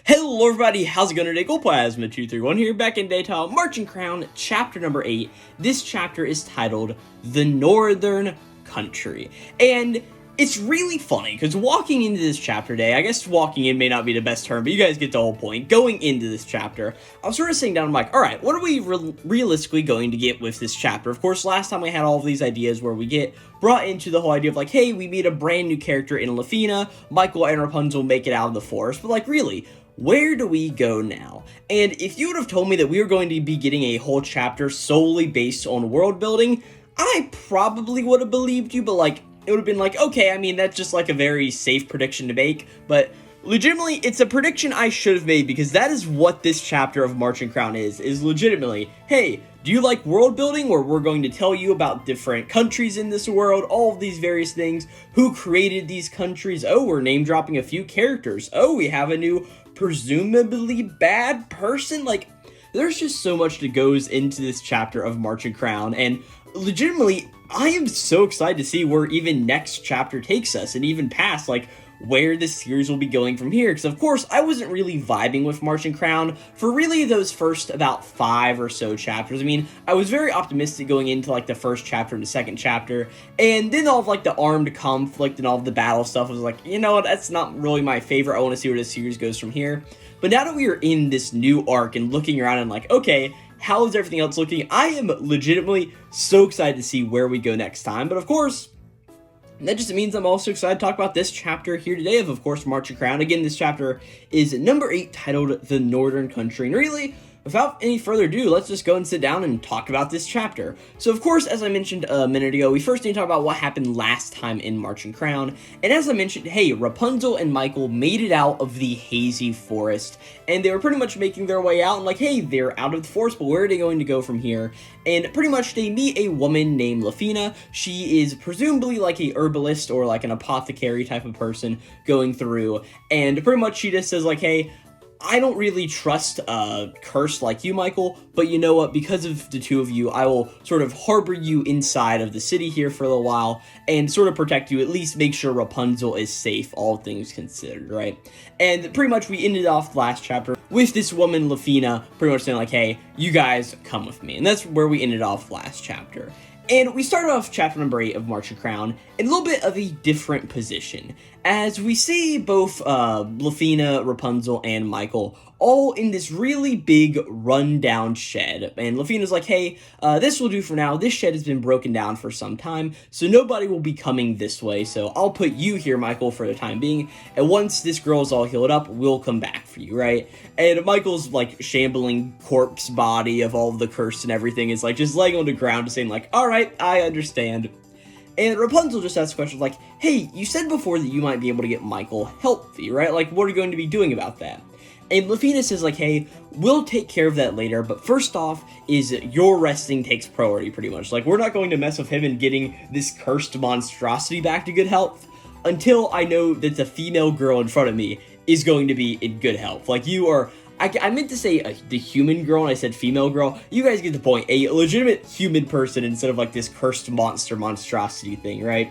Hello everybody, how's it going today? Glowplasma 231 here, back in daytime. Märchen Crown, chapter number 8. This chapter is titled, The Northern Country. And it's really funny, because walking into this chapter today, I guess walking in may not be the best term, but you guys get the whole point. Going into this chapter, I was sort of sitting down and I'm like, alright, what are we realistically going to get with this chapter? Of course, last time we had all of these ideas where we get brought into the whole idea of like, hey, we meet a brand new character in Lefina, Michael and Rapunzel make it out of the forest, but like, really, where do we go now? And if you would have told me that we were going to be getting a whole chapter solely based on world building, I probably would have believed you, but like, it would have been like, okay, I mean, that's just like a very safe prediction to make, but legitimately, it's a prediction I should have made, because that is what this chapter of Märchen Crown is legitimately, hey, do you like world building, where we're going to tell you about different countries in this world, all of these various things, who created these countries, oh, we're name dropping a few characters, oh, we have a new presumably bad person, like, there's just so much that goes into this chapter of Märchen Crown, and legitimately, I am so excited to see where even next chapter takes us, and even past, like, where this series will be going from here, because of course, I wasn't really vibing with Märchen Crown for really those first about 5 or so chapters. I mean, I was very optimistic going into, like, the first chapter and the second chapter, and then all of, like, the armed conflict and all of the battle stuff was like, you know what, that's not really my favorite, I want to see where this series goes from here. But now that we are in this new arc and looking around and like, okay, how is everything else looking? I am legitimately so excited to see where we go next time. But of course, that just means I'm also excited to talk about this chapter here today of course, Märchen Crown. Again, this chapter is number 8, titled The Northern Country. And really, without any further ado, let's just go and sit down and talk about this chapter. So, of course, as I mentioned a minute ago, we first need to talk about what happened last time in Märchen Crown. And as I mentioned, hey, Rapunzel and Michael made it out of the hazy forest. And they were pretty much making their way out, and like, hey, they're out of the forest, but where are they going to go from here? And pretty much they meet a woman named Lefina. She is presumably like a herbalist or like an apothecary type of person going through. And pretty much she just says like, hey, I don't really trust a curse like you, Michael, but you know what, because of the two of you, I will sort of harbor you inside of the city here for a little while, and sort of protect you, at least make sure Rapunzel is safe, all things considered, right? And pretty much we ended off the last chapter with this woman, Lefina, pretty much saying like, hey, you guys come with me, and that's where we ended off last chapter. And we started off chapter number 8 of Märchen Crown in a little bit of a different position, as we see both Lefina, Rapunzel, and Michael all in this really big rundown shed. And Lefina's like, hey, this will do for now. This shed has been broken down for some time, so nobody will be coming this way, so I'll put you here, Michael, for the time being, and once this girl is all healed up, we'll come back for you, right? And Michael's, like, shambling corpse body of all of the curse and everything is, like, just laying on the ground, just saying, like, alright, I understand. And Rapunzel just asks questions like, hey, you said before that you might be able to get Michael healthy, right? Like, what are you going to be doing about that? And Lefina says, like, hey, we'll take care of that later, but first off is your resting takes priority, pretty much. Like, we're not going to mess with him and getting this cursed monstrosity back to good health until I know that the female girl in front of me is going to be in good health. Like, you are... I meant to say the human girl, and I said female girl. You guys get the point. A legitimate human person instead of, like, this cursed monstrosity thing, right?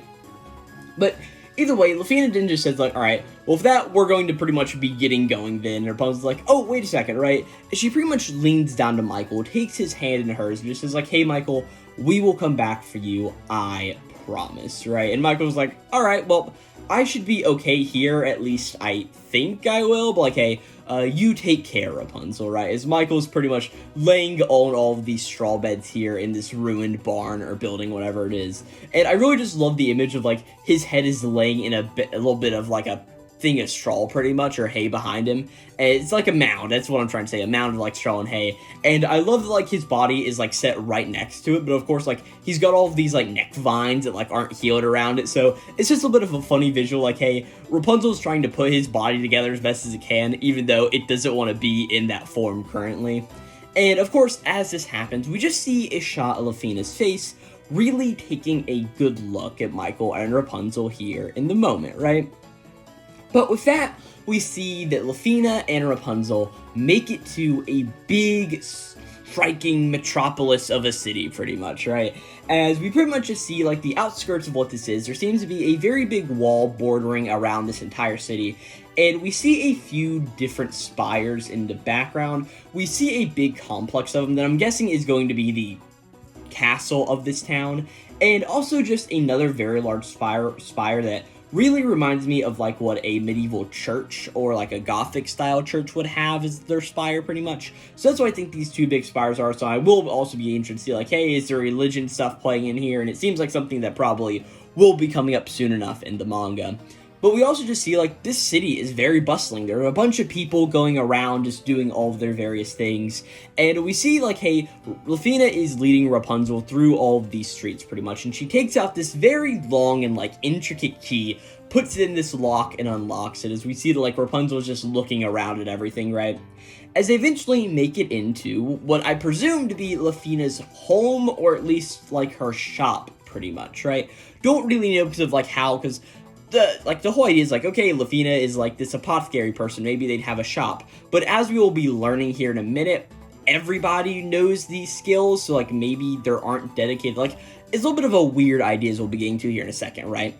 But either way, Lefina then just says, like, alright, well, if that, we're going to pretty much be getting going then. And Rapunzel's like, oh, wait a second, right? She pretty much leans down to Michael, takes his hand in hers, and just says, like, hey, Michael, we will come back for you, I promise, right? And Michael's like, alright, well, I should be okay here, at least I think I will, but like, hey, you take care, Rapunzel, right? As Michael's pretty much laying on all of these straw beds here in this ruined barn or building, whatever it is. And I really just love the image of, like, his head is laying in a little bit of, like, a thing of straw, pretty much, or hay behind him. And it's like a mound, that's what I'm trying to say, a mound of, like, straw and hay. And I love that, like, his body is, like, set right next to it, but of course, like, he's got all of these, like, neck vines that, like, aren't healed around it, so it's just a bit of a funny visual, like, hey, Rapunzel's trying to put his body together as best as it can, even though it doesn't want to be in that form currently. And, of course, as this happens, we just see a shot of Lefina's face, really taking a good look at Michael and Rapunzel here in the moment, right? But with that, we see that Lefina and Rapunzel make it to a big striking metropolis of a city, pretty much, right? As we pretty much just see, like, the outskirts of what this is. There seems to be a very big wall bordering around this entire city, and we see a few different spires in the background. We see a big complex of them that I'm guessing is going to be the castle of this town, and also just another very large spire that really reminds me of like what a medieval church or like a Gothic style church would have as their spire, pretty much. So that's what I think these two big spires are. So I will also be interested to see, like, hey, is there religion stuff playing in here? And it seems like something that probably will be coming up soon enough in the manga. But we also just see, like, this city is very bustling. There are a bunch of people going around just doing all of their various things. And we see, like, hey, Lefina is leading Rapunzel through all of these streets, pretty much. And she takes out this very long and, like, intricate key, puts it in this lock, and unlocks it. As we see, like, Rapunzel is just looking around at everything, right? As they eventually make it into what I presume to be Lefina's home, or at least, like, her shop, pretty much, right? Don't really know because of, like, how, because the whole idea is, like, okay, Lefina is, like, this apothecary person, maybe they'd have a shop, but as we will be learning here in a minute, everybody knows these skills, so, like, maybe there aren't dedicated, like, it's a little bit of a weird idea as we'll be getting to here in a second, right?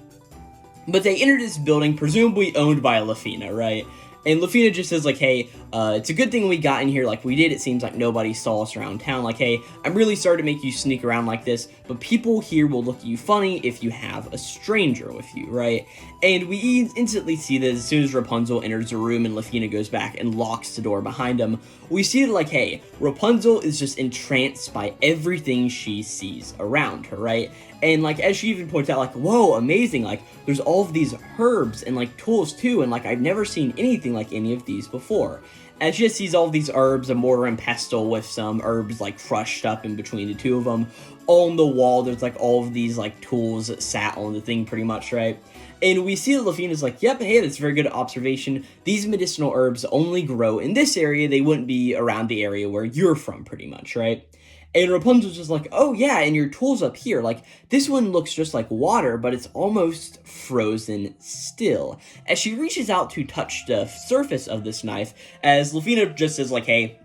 But they enter this building, presumably owned by Lefina, right? And Lefina just says, like, hey, it's a good thing we got in here like we did. It seems like nobody saw us around town. Like, hey, I'm really sorry to make you sneak around like this, but people here will look at you funny if you have a stranger with you, right? And we instantly see that as soon as Rapunzel enters the room and Lefina goes back and locks the door behind him, we see that, like, hey, Rapunzel is just entranced by everything she sees around her, right? And, like, as she even points out, like, whoa, amazing, like, there's all of these herbs and, like, tools, too, and, like, I've never seen anything like any of these before. As she just sees all of these herbs, a mortar and pestle with some herbs, like, crushed up in between the two of them. On the wall, there's, like, all of these, like, tools that sat on the thing, pretty much, right? And we see that Lefina's like, yep, hey, that's a very good observation. These medicinal herbs only grow in this area. They wouldn't be around the area where you're from, pretty much, right? And Rapunzel's just like, oh yeah, and your tool's up here. Like, this one looks just like water, but it's almost frozen still. As she reaches out to touch the surface of this knife, as Lefina just says, like, hey,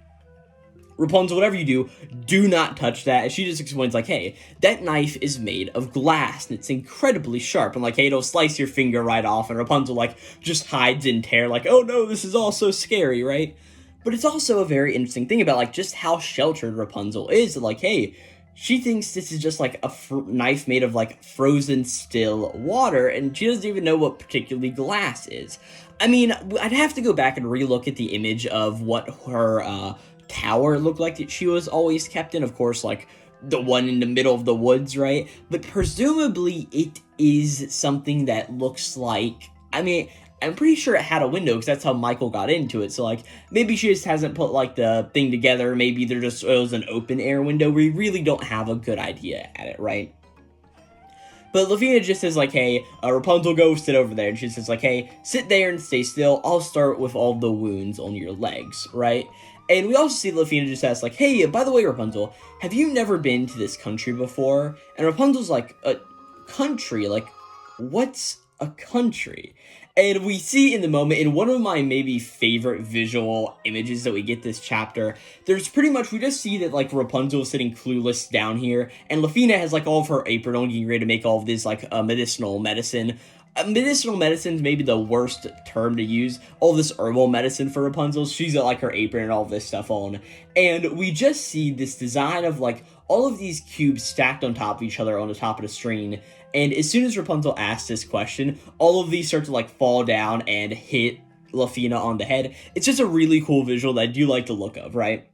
Rapunzel, whatever you do, do not touch that. As she just explains, like, hey, that knife is made of glass, and it's incredibly sharp, and, like, hey, it'll slice your finger right off, and Rapunzel, like, just hides in terror, like, oh no, this is all so scary, right? But it's also a very interesting thing about, like, just how sheltered Rapunzel is. Like, hey, she thinks this is just, like, a knife made of, like, frozen still water, and she doesn't even know what particularly glass is. I mean, I'd have to go back and relook at the image of what her, tower looked like that she was always kept in. Of course, like, the one in the middle of the woods, right? But presumably it is something that looks like, I mean, I'm pretty sure it had a window because that's how Michael got into it. So, like, maybe she just hasn't put, like, the thing together. Maybe it was an open air window. We really don't have a good idea at it, right? But Lefina just says, like, hey, Rapunzel, go sit over there. And she says, like, hey, sit there and stay still. I'll start with all the wounds on your legs, right? And we also see Lefina just ask, like, hey, by the way, Rapunzel, have you never been to this country before? And Rapunzel's like, a country? Like, what's a country? And we see in the moment, in one of my maybe favorite visual images that we get this chapter, there's pretty much, we just see that, like, Rapunzel is sitting clueless down here, and Lefina has, like, all of her apron on, getting ready to make all of this, like, medicinal medicine. Medicinal medicine is maybe the worst term to use. All this herbal medicine for Rapunzel, she's got, like, her apron and all this stuff on. And we just see this design of, like, all of these cubes stacked on top of each other on the top of the screen. And as soon as Rapunzel asks this question, all of these start to, like, fall down and hit Lefina on the head. It's just a really cool visual that I do like the look of, right?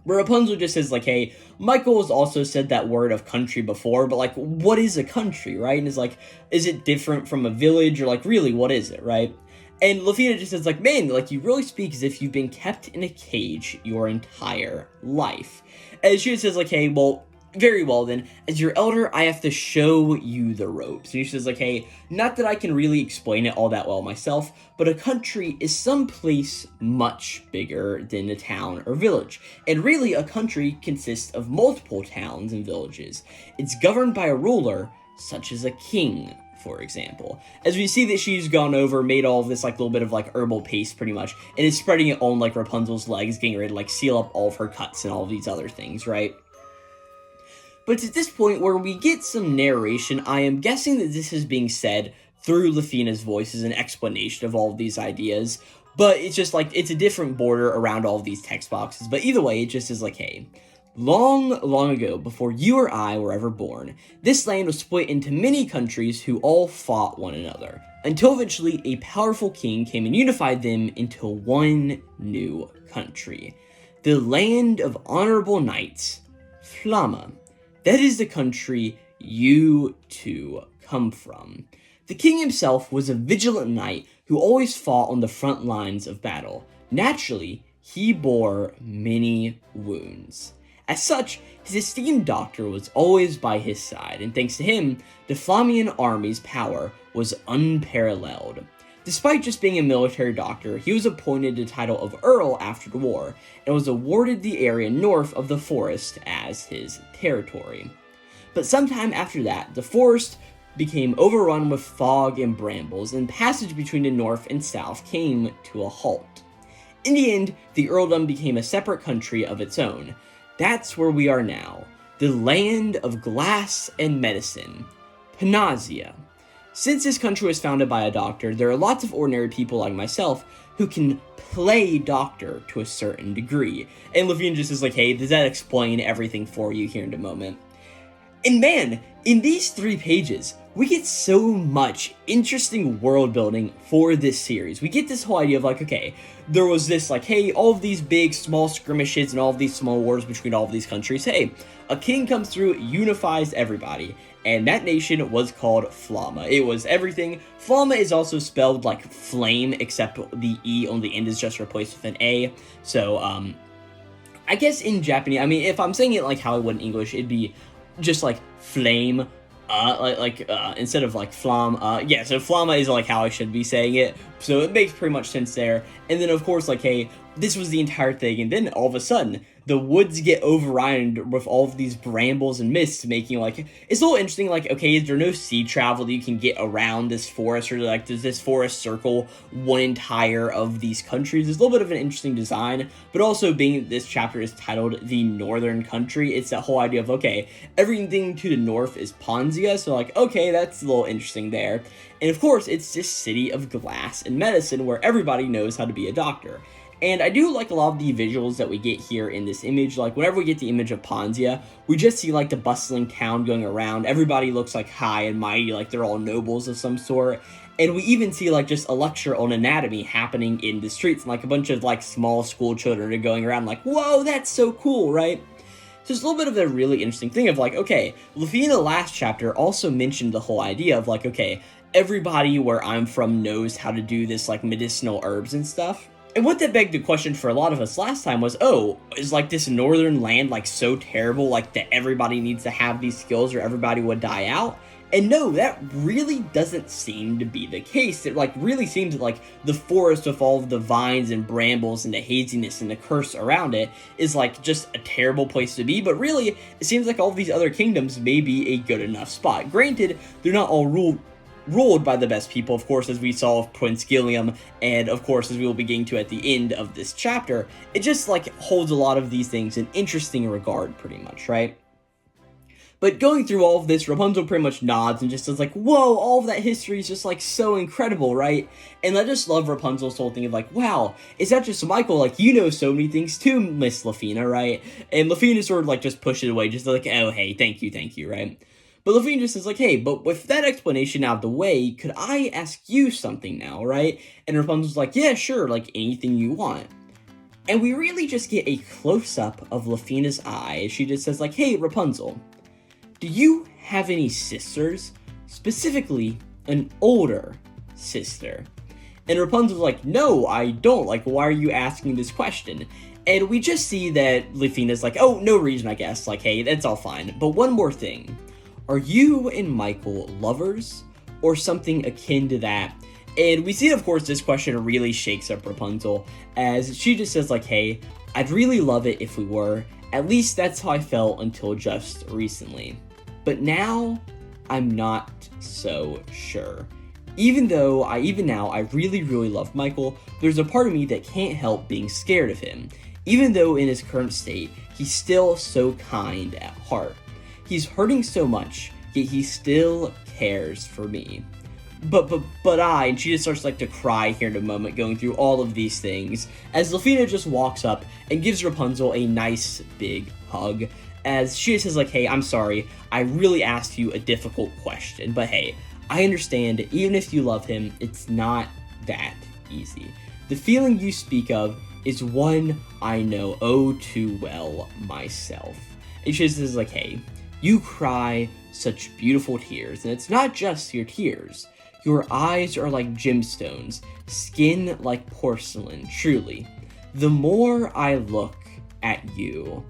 But Rapunzel just says, like, hey, Michael has also said that word of country before, but, like, what is a country, right? And it's like, is it different from a village, or, like, really, what is it, right? And Lefina just says, like, man, like, you really speak as if you've been kept in a cage your entire life. And she just says, like, hey, well, very well then, as your elder, I have to show you the ropes. And she says, like, hey, not that I can really explain it all that well myself, but a country is some place much bigger than a town or village. And really, a country consists of multiple towns and villages. It's governed by a ruler, such as a king, for example. As we see that she's gone over, made all of this, like, little bit of, like, herbal paste, pretty much, and is spreading it on, like, Rapunzel's legs, getting ready to, like, seal up all of her cuts and all of these other things, right? But it's at this point where we get some narration. I am guessing that this is being said through Lefina's voice as an explanation of all of these ideas, but it's just, like, it's a different border around all of these text boxes, but either way, it just is like, hey, long, long ago, before you or I were ever born, this land was split into many countries who all fought one another, until eventually a powerful king came and unified them into one new country. The land of honorable knights, Flamma. That is the country you two come from. The king himself was a vigilant knight who always fought on the front lines of battle. Naturally, he bore many wounds. As such, his esteemed doctor was always by his side, and thanks to him, the Flammian army's power was unparalleled. Despite just being a military doctor, he was appointed the title of Earl after the war, and was awarded the area north of the forest as his territory. But sometime after that, the forest became overrun with fog and brambles, and passage between the north and south came to a halt. In the end, the earldom became a separate country of its own. That's where we are now, the land of glass and medicine, Panacea. Since this country was founded by a doctor, there are lots of ordinary people like myself who can play doctor to a certain degree. And Lefina just is like, hey, does that explain everything for you here in a moment? And man, in these 3 pages, we get so much interesting world building for this series. We get this whole idea of like, okay, there was this like, hey, all of these big, small skirmishes and all of these small wars between all of these countries. Hey, a king comes through, unifies everybody. And that nation was called Flamma. It was everything. Flamma is also spelled like flame, except the E on the end is just replaced with an A. So, I guess in Japanese, I mean, if I'm saying it like how I would in English, it'd be just like flame, instead of like flam, yeah, so Flamma is like how I should be saying it, so it makes pretty much sense there. And then of course, like, hey, this was the entire thing, and then all of a sudden, the woods get overrun with all of these brambles and mists, making, like, it's a little interesting, like, okay, is there no sea travel that you can get around this forest, or, like, does this forest circle one entire of these countries? It's a little bit of an interesting design, but also being this chapter is titled The Northern Country, it's that whole idea of, okay, everything to the north is Panacea, so, like, okay, that's a little interesting there. And, of course, it's this city of glass and medicine where everybody knows how to be a doctor. And I do like a lot of the visuals that we get here in this image. Like, whenever we get the image of Panacea, we just see, like, the bustling town going around. Everybody looks, like, high and mighty, like they're all nobles of some sort. And we even see, like, just a lecture on anatomy happening in the streets. And, like, a bunch of, like, small school children are going around like, whoa, that's so cool, right? So it's a little bit of a really interesting thing of, like, okay, Lefina last chapter also mentioned the whole idea of, like, okay, everybody where I'm from knows how to do this, like, medicinal herbs and stuff. And what that begged the question for a lot of us last time was, oh, is like this northern land like so terrible, like that everybody needs to have these skills or everybody would die out? And no, that really doesn't seem to be the case. It like really seems like the forest with all of the vines and brambles and the haziness and the curse around it is like just a terrible place to be. But really, it seems like all of these other kingdoms may be a good enough spot. Granted, they're not all ruled by the best people, of course, as we saw with Prince Gilliam, and of course, as we will be getting to at the end of this chapter. It just, like, holds a lot of these things in interesting regard, pretty much, right? But going through all of this, Rapunzel pretty much nods and just says, like, whoa, all of that history is just, like, so incredible, right? And I just love Rapunzel's whole thing of, like, wow, is that just Michael? Like, you know so many things too, Miss Lefina, right? And Lefina sort of, like, just pushes it away, just like, oh, hey, thank you, right? But Lefina just is like, hey, but with that explanation out of the way, could I ask you something now, right? And Rapunzel's like, yeah, sure, like anything you want. And we really just get a close-up of Lefina's eye as she just says, like, hey, Rapunzel, do you have any sisters? Specifically, an older sister. And Rapunzel's like, no, I don't. Like, why are you asking this question? And we just see that Lefina's like, oh, no reason, I guess. Like, hey, that's all fine. But one more thing. Are you and Michael lovers, or something akin to that? And we see, of course, this question really shakes up Rapunzel, as she just says, like, hey, I'd really love it if we were. At least that's how I felt until just recently. But now, I'm not so sure. Even now, I really, really love Michael, there's a part of me that can't help being scared of him. Even though in his current state, he's still so kind at heart. He's hurting so much, yet he still cares for me. But and she just starts like to cry here in a moment, going through all of these things, as Lefina just walks up and gives Rapunzel a nice big hug, as she just says like, hey, I'm sorry, I really asked you a difficult question, but hey, I understand, even if you love him, it's not that easy. The feeling you speak of is one I know oh too well myself. And she says like, hey, you cry such beautiful tears, and it's not just your tears. Your eyes are like gemstones, skin like porcelain, truly. The more I look at you.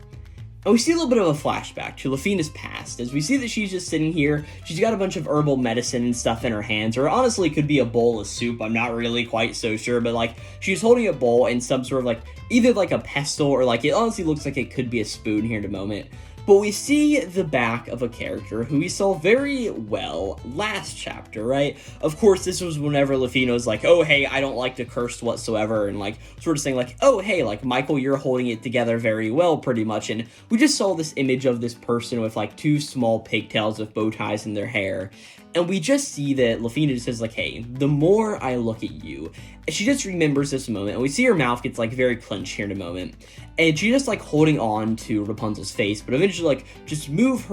And we see a little bit of a flashback to Lefina's past, as we see that she's just sitting here, she's got a bunch of herbal medicine and stuff in her hands, or honestly could be a bowl of soup, I'm not really quite so sure, but like, she's holding a bowl and some sort of like, either like a pestle, or like, it honestly looks like it could be a spoon here in a moment. But we see the back of a character who we saw very well last chapter, right? Of course, this was whenever Lefina was like, oh, hey, I don't like to curse whatsoever, and like, sort of saying like, oh, hey, like, Michael, you're holding it together very well, pretty much, and we just saw this image of this person with like two small pigtails with bow ties in their hair, and we just see that Lefina just says like, hey, the more I look at you, and she just remembers this moment, and we see her mouth gets like very clenched here in a moment, and she just like holding on to Rapunzel's face, but eventually like just moves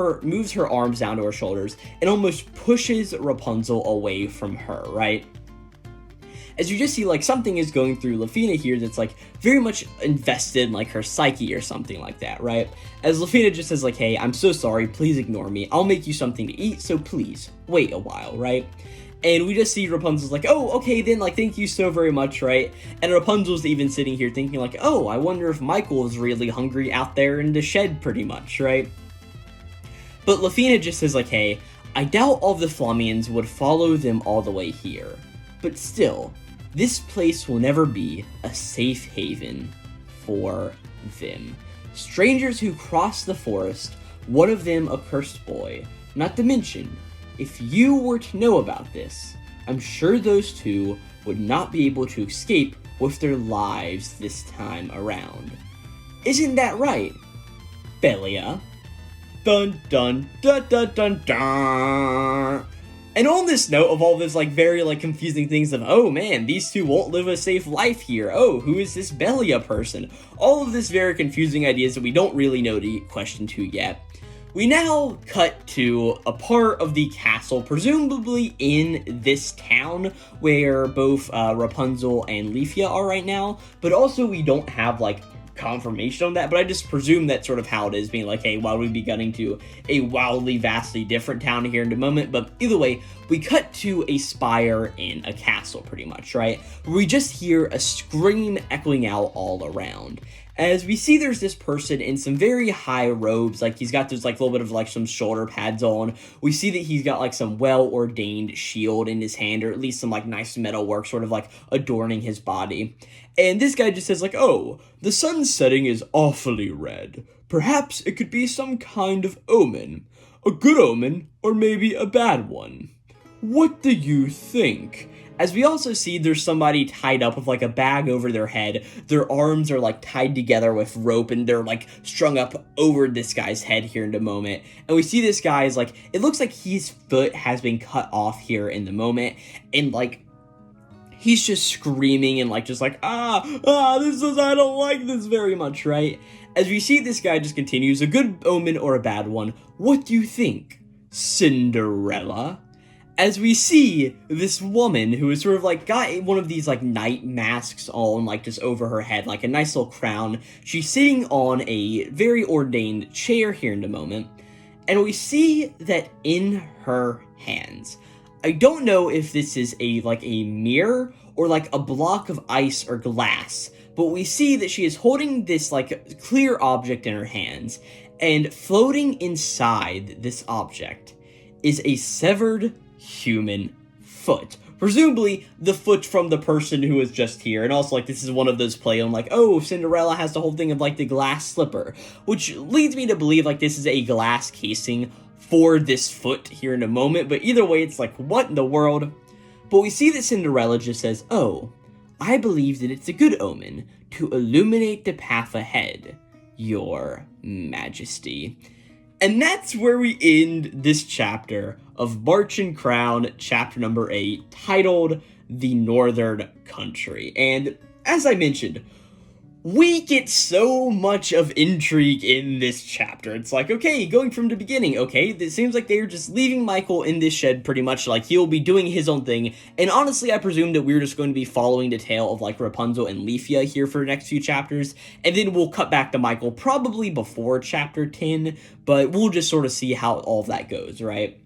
her arms down to her shoulders and almost pushes Rapunzel away from her, right? As you just see like something is going through Lefina here that's like very much invested in like her psyche or something like that, right? As Lefina just says like, hey, I'm so sorry, please ignore me, I'll make you something to eat, so please wait a while, right? And we just see Rapunzel's like, oh, okay then, like, thank you so very much, right? And Rapunzel's even sitting here thinking like, oh, I wonder if Michael is really hungry out there in the shed, pretty much, right? But Lefina just says like, hey, I doubt all the Flamians would follow them all the way here. But still, this place will never be a safe haven for them. Strangers who cross the forest, one of them a cursed boy, not to mention, if you were to know about this, I'm sure those two would not be able to escape with their lives this time around. Isn't that right, Belia? Dun dun dun dun dun dun. And on this note of all this like very like confusing things of, oh man, these two won't live a safe life here. Oh, who is this Belia person? All of this very confusing ideas that we don't really know the question to yet. We now cut to a part of the castle, presumably in this town, where both Rapunzel and Leafia are right now, but also we don't have, like, confirmation on that, but I just presume that's sort of how it is, being like, hey, why would we be getting to a wildly, vastly different town here in a moment? But either way, we cut to a spire in a castle, pretty much, right? We just hear a scream echoing out all around. As we see there's this person in some very high robes, like he's got this like little bit of like some shoulder pads on. We see that he's got like some well-ordained shield in his hand, or at least some like nice metal work sort of like adorning his body. And this guy just says like, oh, the sun's setting is awfully red. Perhaps it could be some kind of omen. A good omen, or maybe a bad one. What do you think? As we also see there's somebody tied up with like a bag over their head. Their arms are like tied together with rope and they're like strung up over this guy's head here in a moment. And we see this guy is like, it looks like his foot has been cut off here in the moment. And like, he's just screaming and like, just like, I don't like this very much, right? As we see this guy just continues, a good omen or a bad one. What do you think, Cinderella? As we see this woman who is sort of like got one of these like night masks on, like just over her head, like a nice little crown. She's sitting on a very ordained chair here in a moment. And we see that in her hands, I don't know if this is like a mirror or like a block of ice or glass, but we see that she is holding this like clear object in her hands, and floating inside this object is a severed human foot. Presumably the foot from the person who was just here. And also, like, this is one of those play on, like, oh, Cinderella has the whole thing of, like, the glass slipper. Which leads me to believe, like, this is a glass casing for this foot here in a moment, but either way, it's like, what in the world? But we see that Cinderella just says, "Oh, I believe that it's a good omen to illuminate the path ahead, Your Majesty." And that's where we end this chapter of Märchen Crown, chapter number 8, titled The Northern Country. And as I mentioned, we get so much of intrigue in this chapter. It's like, okay, going from the beginning, okay, it seems like they're just leaving Michael in this shed pretty much, like he'll be doing his own thing. And honestly, I presume that we're just going to be following the tale of like Rapunzel and Leafia here for the next few chapters. And then we'll cut back to Michael probably before chapter 10, but we'll just sort of see how all of that goes, right?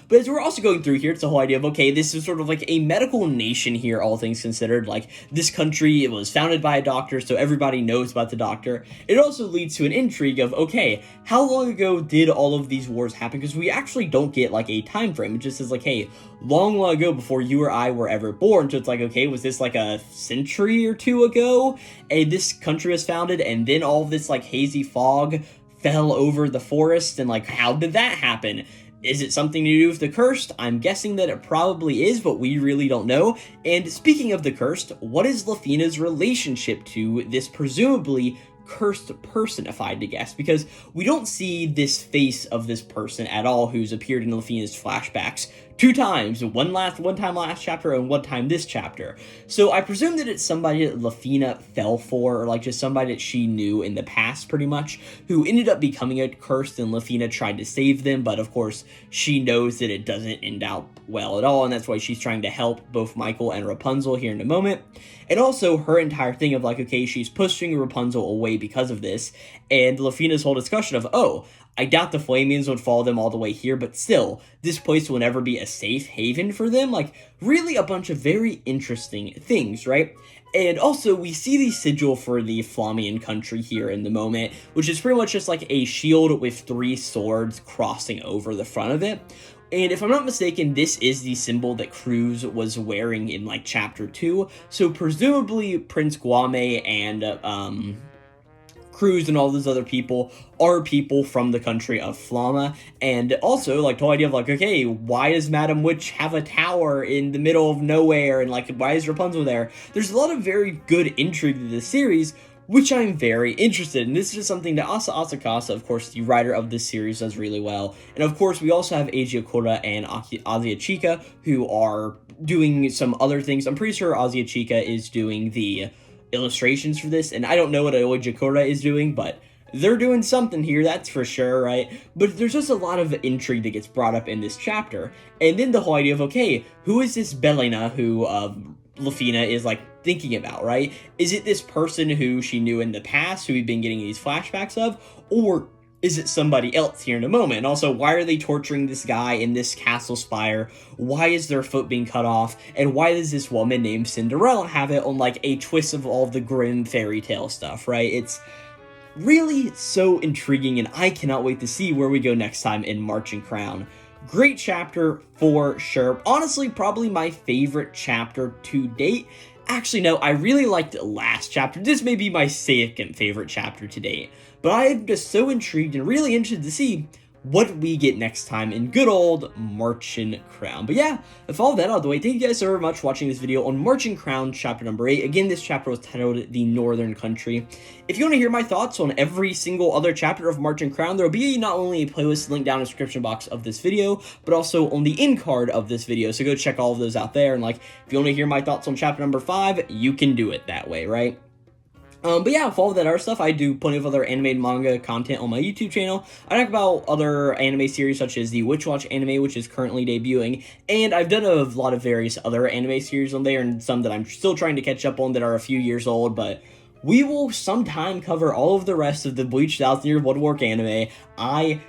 But as we're also going through here, it's the whole idea of, okay, this is sort of like a medical nation here, all things considered. Like, this country, it was founded by a doctor, so everybody knows about the doctor. It also leads to an intrigue of, okay, how long ago did all of these wars happen? Because we actually don't get, like, a time frame. It just says, like, hey, long ago before you or I were ever born. So it's like, okay, was this, like, a century or two ago? And this country was founded, and then all of this, like, hazy fog fell over the forest, and, like, how did that happen? Is it something to do with the cursed? I'm guessing that it probably is, but we really don't know. And speaking of the cursed, what is Lefina's relationship to this presumably cursed person, if I had to guess? Because we don't see this face of this person at all who's appeared in Lefina's flashbacks 2 times, one time last chapter and one time this chapter. So I presume that it's somebody that Lefina fell for, or like just somebody that she knew in the past pretty much, who ended up becoming a cursed, and Lefina tried to save them, but of course she knows that it doesn't end out well at all, and that's why she's trying to help both Michael and Rapunzel here in a moment. And also her entire thing of like, okay, she's pushing Rapunzel away because of this, and Lefina's whole discussion of, oh, I doubt the Flamians would follow them all the way here, but still, this place will never be a safe haven for them. Like, really a bunch of very interesting things, right? And also, we see the sigil for the Flamian country here in the moment, which is pretty much just like a shield with 3 swords crossing over the front of it. And if I'm not mistaken, this is the symbol that Cruz was wearing in, like, chapter 2. So presumably Prince Guame and, Cruz and all those other people are people from the country of Flama. And also, like, the whole idea of, like, okay, why does Madam Witch have a tower in the middle of nowhere? And, like, why is Rapunzel there? There's a lot of very good intrigue to this series, which I'm very interested in. This is something that Asa Asakasa, of course, the writer of this series, does really well. And of course, we also have Eiji Okura and Asia Chika, who are doing some other things. I'm pretty sure Asia Chika is doing the illustrations for this, and I don't know what Eiji Okura is doing, but they're doing something here, that's for sure, right? But there's just a lot of intrigue that gets brought up in this chapter. And then the whole idea of, okay, who is this Belena who, Lefina is, like, thinking about, right? Is it this person who she knew in the past, who we've been getting these flashbacks of, or is it somebody else here in a moment? And also, why are they torturing this guy in this castle spire? Why is their foot being cut off? And why does this woman named Cinderella have it on, like, a twist of all of the grim fairy tale stuff, right? It's really so intriguing, and I cannot wait to see where we go next time in Märchen Crown. Great chapter for sure. Honestly, probably my favorite chapter to date. Actually, no, I really liked the last chapter. This may be my second favorite chapter to date. But I am just so intrigued and really interested to see what we get next time in good old Märchen Crown. But yeah, with all that out of the way, thank you guys so very much for watching this video on Märchen Crown chapter number 8. Again, this chapter was titled The Northern Country. If you want to hear my thoughts on every single other chapter of Märchen Crown, there will be not only a playlist linked down in the description box of this video, but also on the end card of this video. So go check all of those out there. And like, if you want to hear my thoughts on chapter number 5, you can do it that way, right? But yeah, for all of that other stuff, I do plenty of other animated manga content on my YouTube channel. I talk about other anime series such as the Witch Watch anime, which is currently debuting, and I've done a lot of various other anime series on there, and some that I'm still trying to catch up on that are a few years old, but we will sometime cover all of the rest of the Bleach 1000-Year Bloodwork anime. I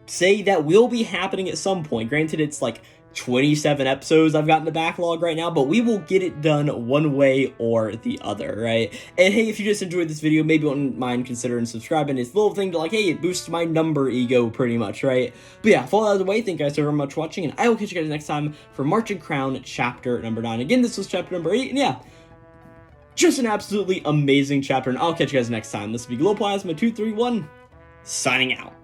say that will be happening at some point. Granted, it's like 27 episodes I've got in the backlog right now, but we will get it done one way or the other, right? And hey, if you just enjoyed this video, maybe wouldn't mind considering subscribing. It's a little thing to like, hey, it boosts my number ego pretty much, right? But yeah, for all out of the way, thank you guys so very much for watching, and I will catch you guys next time for Märchen Crown chapter number 9. Again, this was chapter number 8, and yeah, just an absolutely amazing chapter, and I'll catch you guys next time. This will be Glowplasma 231, signing out.